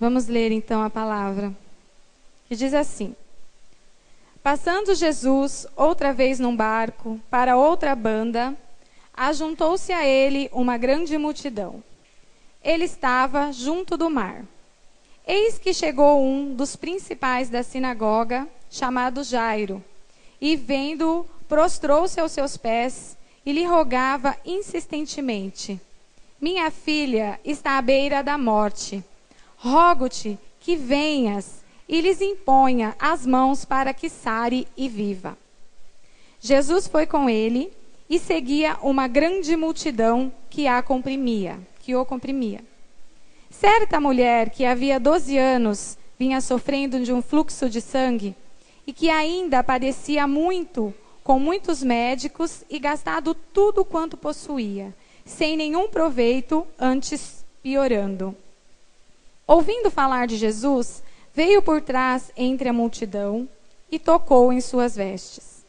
Vamos ler então a palavra, que diz assim: Passando Jesus outra vez num barco para outra banda, ajuntou-se a ele uma grande multidão. Ele estava junto do mar. Eis que chegou um dos principais da sinagoga, chamado Jairo, e vendo-o, prostrou-se aos seus pés e lhe rogava insistentemente: Minha filha está à beira da morte. Rogo-te que venhas e lhes imponha as mãos para que sare e viva. Jesus foi com ele e seguia uma grande multidão que o comprimia. Certa mulher que havia 12 anos vinha sofrendo de um fluxo de sangue e que ainda padecia muito com muitos médicos e gastado tudo quanto possuía, sem nenhum proveito, antes piorando. Ouvindo falar de Jesus, veio por trás entre a multidão e tocou em suas vestes.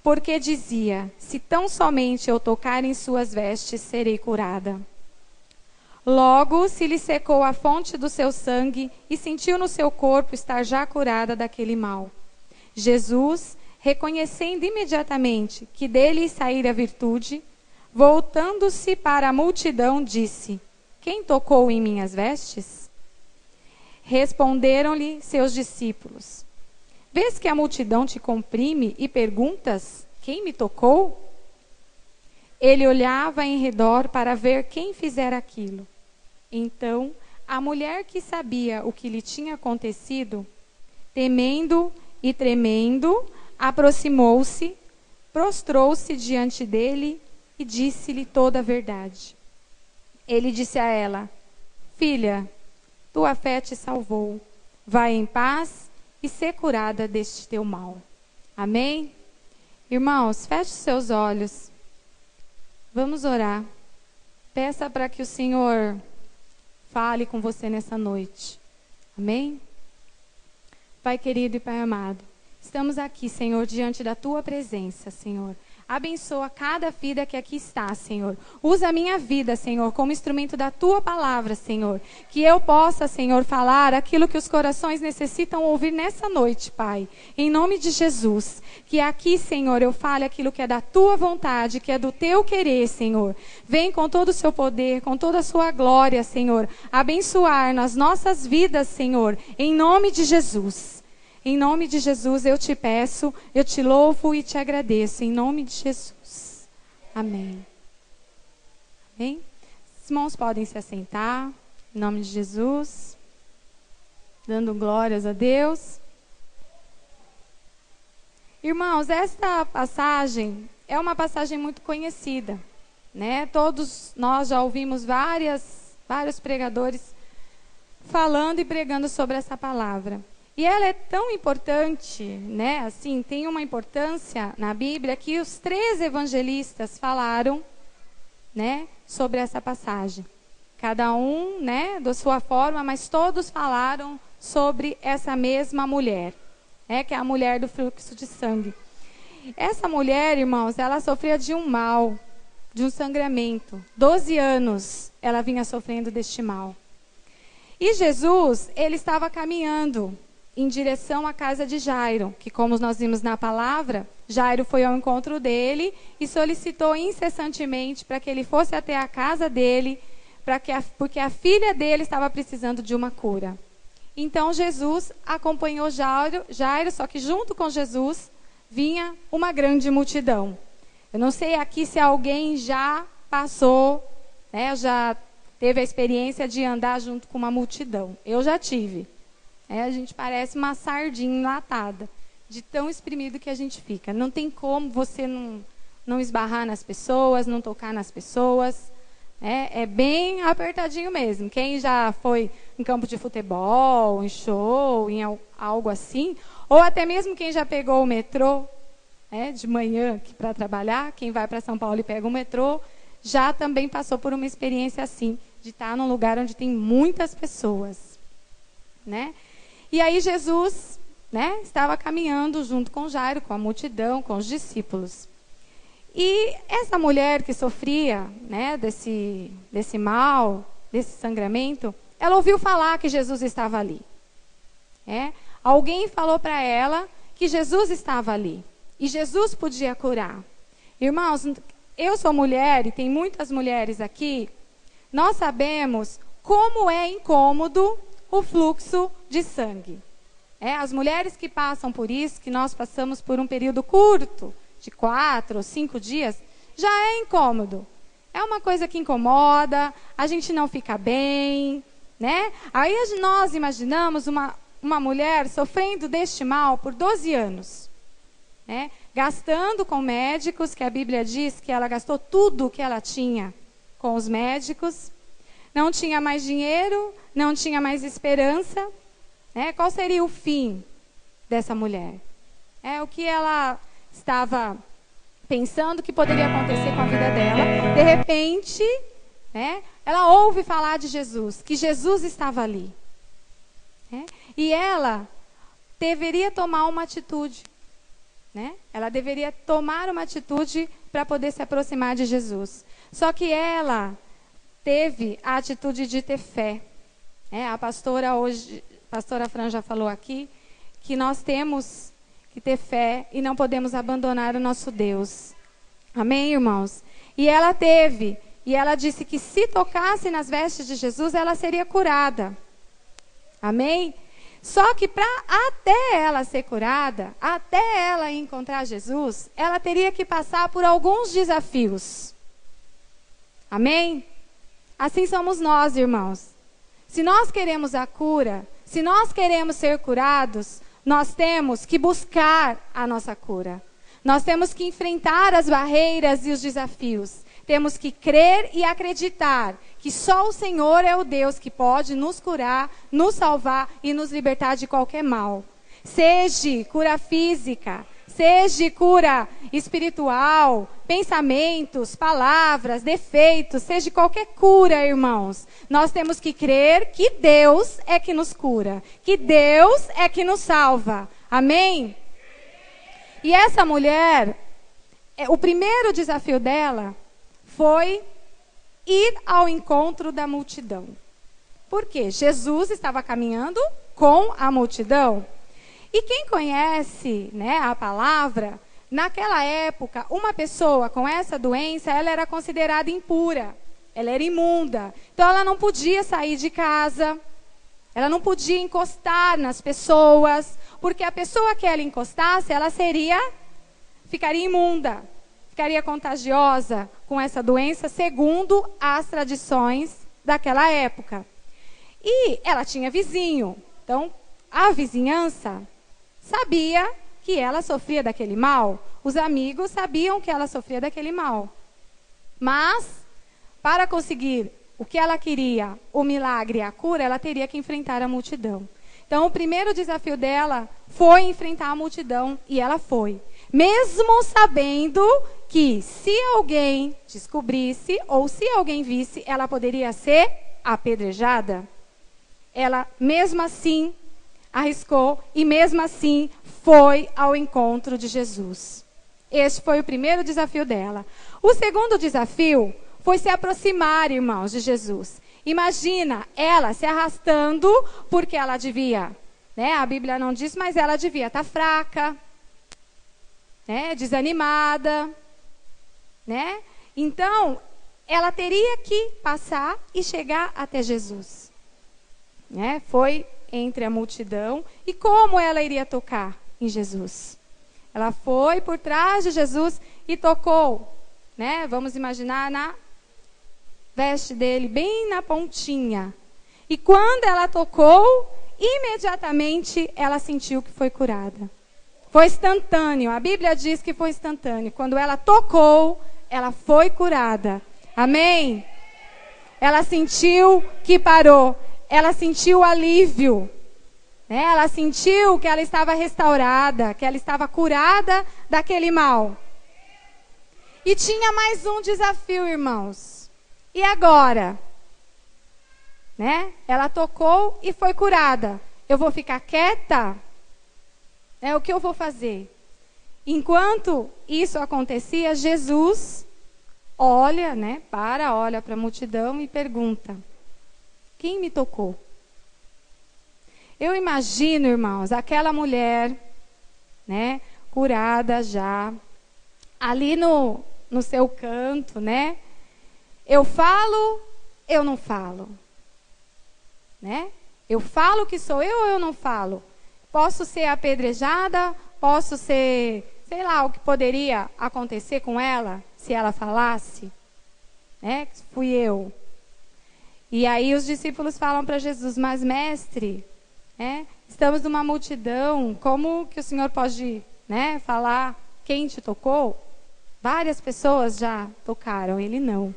Porque dizia: se tão somente eu tocar em suas vestes, serei curada. Logo se lhe secou a fonte do seu sangue e sentiu no seu corpo estar já curada daquele mal. Jesus, reconhecendo imediatamente que dele saíra a virtude, voltando-se para a multidão, disse: Quem tocou em minhas vestes? Responderam-lhe seus discípulos: Vês que a multidão te comprime e perguntas: Quem me tocou? Ele olhava em redor para ver quem fizera aquilo. Então, a mulher que sabia o que lhe tinha acontecido, temendo e tremendo, aproximou-se, prostrou-se diante dele e disse-lhe toda a verdade. Ele disse a ela: Filha, tua fé te salvou. Vai em paz e ser curada deste teu mal. Amém? Irmãos, feche os seus olhos. Vamos orar. Peça para que o Senhor fale com você nessa noite. Amém? Pai querido e Pai amado, estamos aqui, Senhor, diante da tua presença, Senhor. Abençoa cada vida que aqui está, Senhor. Usa a minha vida, Senhor, como instrumento da tua palavra, Senhor. Que eu possa, Senhor, falar aquilo que os corações necessitam ouvir nessa noite, Pai. Em nome de Jesus. Que aqui, Senhor, eu fale aquilo que é da tua vontade, que é do teu querer, Senhor. Vem com todo o seu poder, com toda a sua glória, Senhor. Abençoar nas nossas vidas, Senhor. Em nome de Jesus. Em nome de Jesus eu te peço, eu te louvo e te agradeço. Em nome de Jesus. Amém. Amém? Os irmãos podem se assentar. Em nome de Jesus. Dando glórias a Deus. Irmãos, esta passagem é uma passagem muito conhecida, né? Todos nós já ouvimos vários pregadores falando e pregando sobre essa palavra. E ela é tão importante, né? Assim, tem uma importância na Bíblia que os 3 evangelistas falaram, né, sobre essa passagem. Cada um, né, da sua forma, mas todos falaram sobre essa mesma mulher, né, que é a mulher do fluxo de sangue. Essa mulher, irmãos, ela sofria de um mal, de um sangramento. 12 anos ela vinha sofrendo deste mal. E Jesus, ele estava caminhando em direção à casa de Jairo, que, como nós vimos na palavra, Jairo foi ao encontro dele e solicitou incessantemente para que ele fosse até a casa dele, porque a filha dele estava precisando de uma cura. Então Jesus acompanhou Jairo, só que junto com Jesus vinha uma grande multidão. Eu não sei aqui se alguém já passou, né, já teve a experiência de andar junto com uma multidão. Eu já tive. A gente parece uma sardinha enlatada, de tão exprimido que a gente fica. Não tem como você não esbarrar nas pessoas, não tocar nas pessoas. É bem apertadinho mesmo. Quem já foi em campo de futebol, em show, em algo assim, ou até mesmo quem já pegou o metrô, de manhã para trabalhar, quem vai para São Paulo e pega o metrô, já também passou por uma experiência assim, de estar num lugar onde tem muitas pessoas, né? E aí Jesus, né, estava caminhando junto com Jairo, com a multidão, com os discípulos. E essa mulher que sofria, né, desse mal, desse sangramento, ela ouviu falar que Jesus estava ali. Alguém falou para ela que Jesus estava ali. E Jesus podia curar. Irmãos, eu sou mulher e tem muitas mulheres aqui. Nós sabemos como é incômodo o fluxo de sangue. As mulheres que passam por isso, que nós passamos por um período curto, de 4 ou 5 dias, já é incômodo. É uma coisa que incomoda, a gente não fica bem, né? Aí nós imaginamos uma mulher sofrendo deste mal por 12 anos, né? Gastando com médicos, que a Bíblia diz que ela gastou tudo que ela tinha com os médicos, não tinha mais dinheiro, não tinha mais esperança. Qual seria o fim dessa mulher? O que ela estava pensando que poderia acontecer com a vida dela. De repente, ela ouve falar de Jesus, que Jesus estava ali. E ela deveria tomar uma atitude. Ela deveria tomar uma atitude para poder se aproximar de Jesus. Só que ela teve a atitude de ter fé. A pastora Fran já falou aqui que nós temos que ter fé e não podemos abandonar o nosso Deus. Amém, irmãos? E ela teve, e ela disse que se tocasse nas vestes de Jesus, ela seria curada. Amém? Só que até ela ser curada, até ela encontrar Jesus, ela teria que passar por alguns desafios. Amém? Assim somos nós, irmãos. Se nós queremos a cura, se nós queremos ser curados, nós temos que buscar a nossa cura. Nós temos que enfrentar as barreiras e os desafios. Temos que crer e acreditar que só o Senhor é o Deus que pode nos curar, nos salvar e nos libertar de qualquer mal. Seja cura física, seja cura espiritual, pensamentos, palavras, defeitos, seja qualquer cura, irmãos. Nós temos que crer que Deus é que nos cura, que Deus é que nos salva. Amém? E essa mulher, o primeiro desafio dela foi ir ao encontro da multidão. Por quê? Jesus estava caminhando com a multidão. E quem conhece, a palavra, naquela época, uma pessoa com essa doença, ela era considerada impura. Ela era imunda. Então, ela não podia sair de casa. Ela não podia encostar nas pessoas. Porque a pessoa que ela encostasse, ela ficaria imunda. Ficaria contagiosa com essa doença, segundo as tradições daquela época. E ela tinha vizinho. Então, a vizinhança sabia que ela sofria daquele mal. Os amigos sabiam que ela sofria daquele mal. Mas, para conseguir o que ela queria, o milagre e a cura, ela teria que enfrentar a multidão. Então, o primeiro desafio dela foi enfrentar a multidão, e ela foi. Mesmo sabendo que se alguém descobrisse, ou se alguém visse, ela poderia ser apedrejada. Ela, mesmo assim, arriscou e mesmo assim foi ao encontro de Jesus. Este foi o primeiro desafio dela. O segundo desafio foi se aproximar, irmãos, de Jesus. Imagina ela se arrastando, porque ela devia, a Bíblia não diz, mas ela devia estar fraca, desanimada, Então, ela teria que passar e chegar até Jesus. Foi entre a multidão. E como ela iria tocar em Jesus? Ela foi por trás de Jesus e tocou, vamos imaginar na veste dele, bem na pontinha. E quando ela tocou, imediatamente ela sentiu que foi curada. Foi instantâneo, a Bíblia diz que foi instantâneo. Quando ela tocou, ela foi curada. Amém? Ela sentiu que parou. Ela sentiu alívio. Ela sentiu que ela estava restaurada, que ela estava curada daquele mal. E tinha mais um desafio, irmãos. E agora? Ela tocou e foi curada. Eu vou ficar quieta? O que eu vou fazer? Enquanto isso acontecia, Jesus olha para a multidão e pergunta: Quem me tocou? Eu imagino, irmãos, aquela mulher, né, curada já, ali no seu canto, né? Eu falo, eu não falo, né? Eu falo que sou eu ou eu não falo? Posso ser apedrejada, posso ser, sei lá, o que poderia acontecer com ela se ela falasse, né? Fui eu. E aí os discípulos falam para Jesus, mas mestre, estamos numa multidão, como que o Senhor pode, né, falar quem te tocou? Várias pessoas já tocaram, ele não.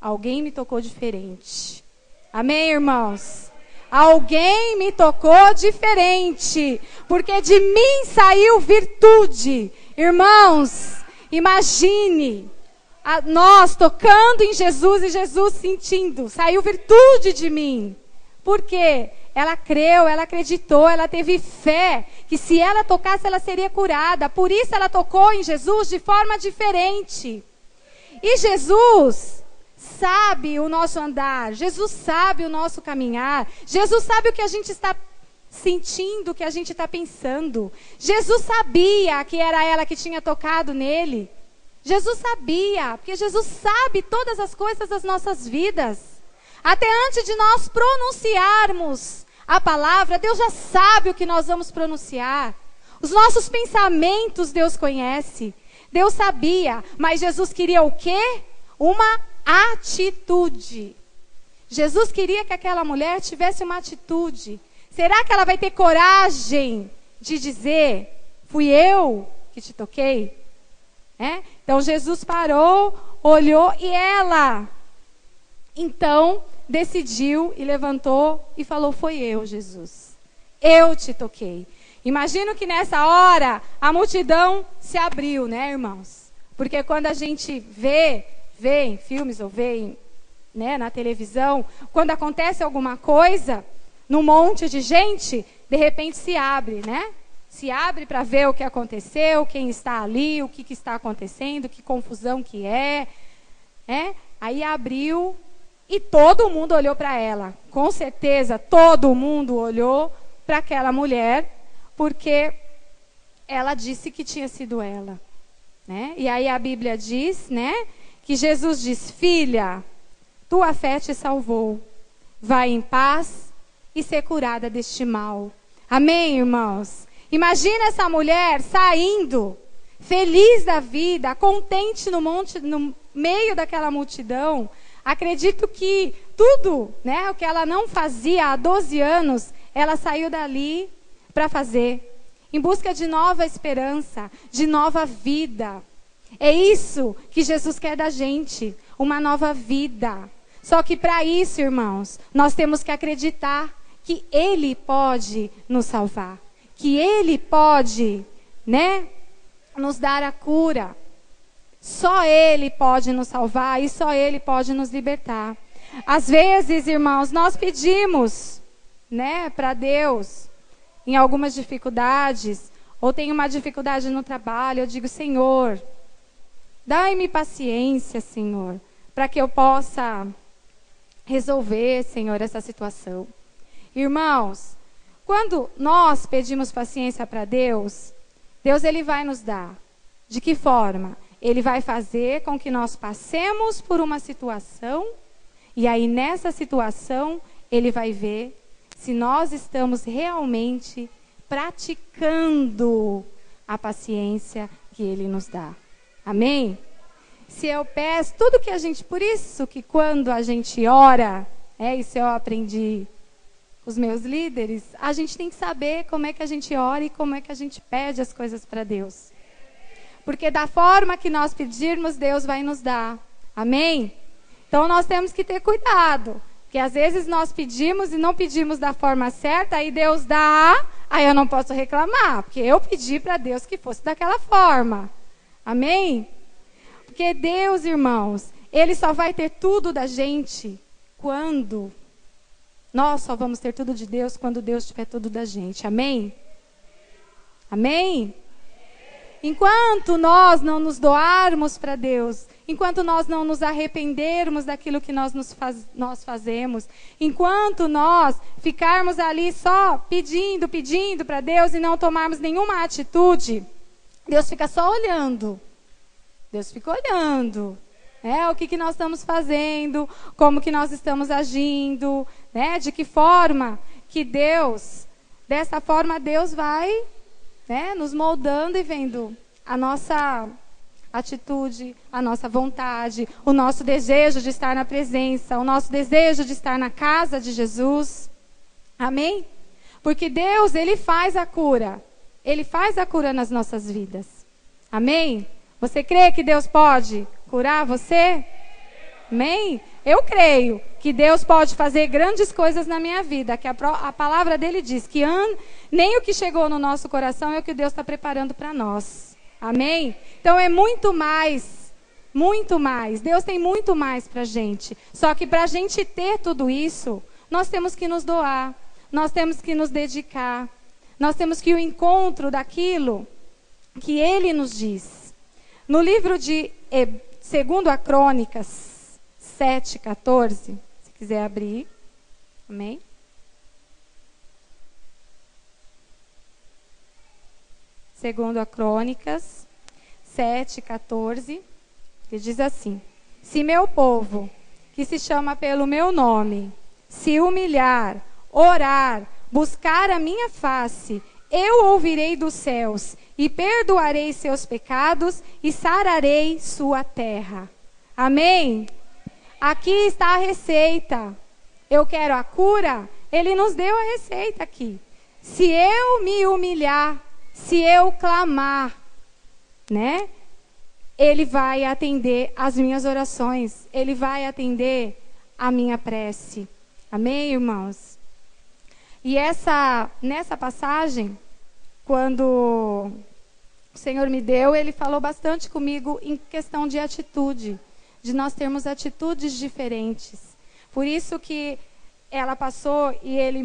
Alguém me tocou diferente. Amém, irmãos? Alguém me tocou diferente, porque de mim saiu virtude. Irmãos, imagine nós tocando em Jesus e Jesus sentindo, saiu virtude de mim. Por quê? Ela creu, ela acreditou, ela teve fé, que se ela tocasse ela seria curada. Por isso ela tocou em Jesus de forma diferente. E Jesus sabe o nosso andar, Jesus sabe o nosso caminhar, Jesus sabe o que a gente está sentindo, o que a gente está pensando. Jesus sabia que era ela que tinha tocado nele. Jesus sabia, porque Jesus sabe todas as coisas das nossas vidas. Até antes de nós pronunciarmos a palavra, Deus já sabe o que nós vamos pronunciar. Os nossos pensamentos Deus conhece. Deus sabia, mas Jesus queria o quê? Uma atitude. Jesus queria que aquela mulher tivesse uma atitude. Será que ela vai ter coragem de dizer, fui eu que te toquei? Então Jesus parou, olhou e ela, então, decidiu e levantou e falou, foi eu, Jesus. Eu te toquei. Imagino que nessa hora a multidão se abriu, né, irmãos? Porque quando a gente vê em filmes ou vê na televisão, quando acontece alguma coisa, num monte de gente, de repente se abre, né? Se abre para ver o que aconteceu, quem está ali, o que está acontecendo, que confusão que é. Aí abriu e todo mundo olhou para ela. Com certeza, todo mundo olhou para aquela mulher, porque ela disse que tinha sido ela. E aí a Bíblia diz, que Jesus diz, filha, tua fé te salvou. Vai em paz e ser curada deste mal. Amém, irmãos? Imagina essa mulher saindo, feliz da vida, contente no meio daquela multidão. Acredito que tudo, o que ela não fazia há 12 anos, ela saiu dali para fazer. Em busca de nova esperança, de nova vida. É isso que Jesus quer da gente, uma nova vida. Só que para isso, irmãos, nós temos que acreditar que Ele pode nos salvar. Que Ele pode, nos dar a cura. Só Ele pode nos salvar e só Ele pode nos libertar. Às vezes, irmãos, nós pedimos, para Deus, em algumas dificuldades, ou tem uma dificuldade no trabalho, eu digo, Senhor, dai-me paciência, Senhor, para que eu possa resolver, Senhor, essa situação. Irmãos, quando nós pedimos paciência para Deus, Deus Ele vai nos dar. De que forma? Ele vai fazer com que nós passemos por uma situação, e aí nessa situação, Ele vai ver se nós estamos realmente praticando a paciência que Ele nos dá. Amém? Se eu peço tudo que a gente... Por isso que quando a gente ora, isso eu aprendi com os meus líderes, a gente tem que saber como é que a gente ora e como é que a gente pede as coisas para Deus. Porque da forma que nós pedirmos, Deus vai nos dar. Amém? Então nós temos que ter cuidado. Porque às vezes nós pedimos e não pedimos da forma certa, aí Deus dá, aí eu não posso reclamar. Porque eu pedi para Deus que fosse daquela forma. Amém? Porque Deus, irmãos, Ele só vai ter tudo da gente quando... Nós só vamos ter tudo de Deus quando Deus tiver tudo da gente. Amém? Amém? Enquanto nós não nos doarmos para Deus enquanto nós não nos arrependermos daquilo que nós fazemos, enquanto nós ficarmos ali só pedindo para Deus e não tomarmos nenhuma atitude, Deus fica só olhando. Deus fica olhando. O que nós estamos fazendo, como que nós estamos agindo, de que forma que dessa forma Deus vai nos moldando e vendo a nossa atitude, a nossa vontade, o nosso desejo de estar na presença, o nosso desejo de estar na casa de Jesus. Amém? Porque Deus, Ele faz a cura. Ele faz a cura nas nossas vidas. Amém? Você crê que Deus pode curar você? Amém? Eu creio que Deus pode fazer grandes coisas na minha vida, que a palavra dele diz que nem o que chegou no nosso coração é o que Deus está preparando para nós. Amém? Então é muito mais, muito mais. Deus tem muito mais para a gente. Só que para a gente ter tudo isso, nós temos que nos doar, nós temos que nos dedicar, nós temos que ir ao encontro daquilo que Ele nos diz. No livro de 2 Crônicas 7:14, se quiser abrir, amém? Segundo Crônicas 7:14, que diz assim: se meu povo, que se chama pelo meu nome, se humilhar, orar, buscar a minha face, eu ouvirei dos céus e perdoarei seus pecados e sararei sua terra. Amém? Aqui está a receita. Eu quero a cura, Ele nos deu a receita aqui. Se eu me humilhar, se eu clamar, Ele vai atender as minhas orações. Ele vai atender a minha prece. Amém, irmãos? E nessa passagem, quando o Senhor me deu, Ele falou bastante comigo em questão de atitude, de nós termos atitudes diferentes. Por isso que ela passou e Ele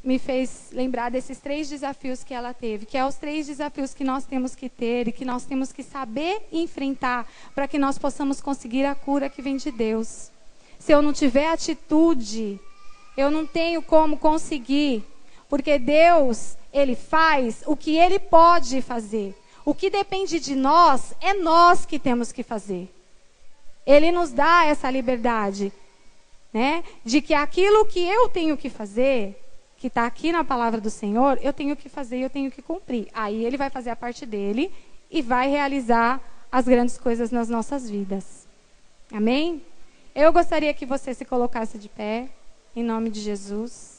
me fez lembrar desses 3 desafios que ela teve, que é os 3 desafios que nós temos que ter e que nós temos que saber enfrentar para que nós possamos conseguir a cura que vem de Deus. Se eu não tiver atitude, eu não tenho como conseguir, porque Deus, Ele faz o que Ele pode fazer. O que depende de nós, é nós que temos que fazer. Ele nos dá essa liberdade, de que aquilo que eu tenho que fazer, que está aqui na palavra do Senhor, eu tenho que fazer e eu tenho que cumprir. Aí Ele vai fazer a parte dele e vai realizar as grandes coisas nas nossas vidas. Amém? Eu gostaria que você se colocasse de pé, em nome de Jesus.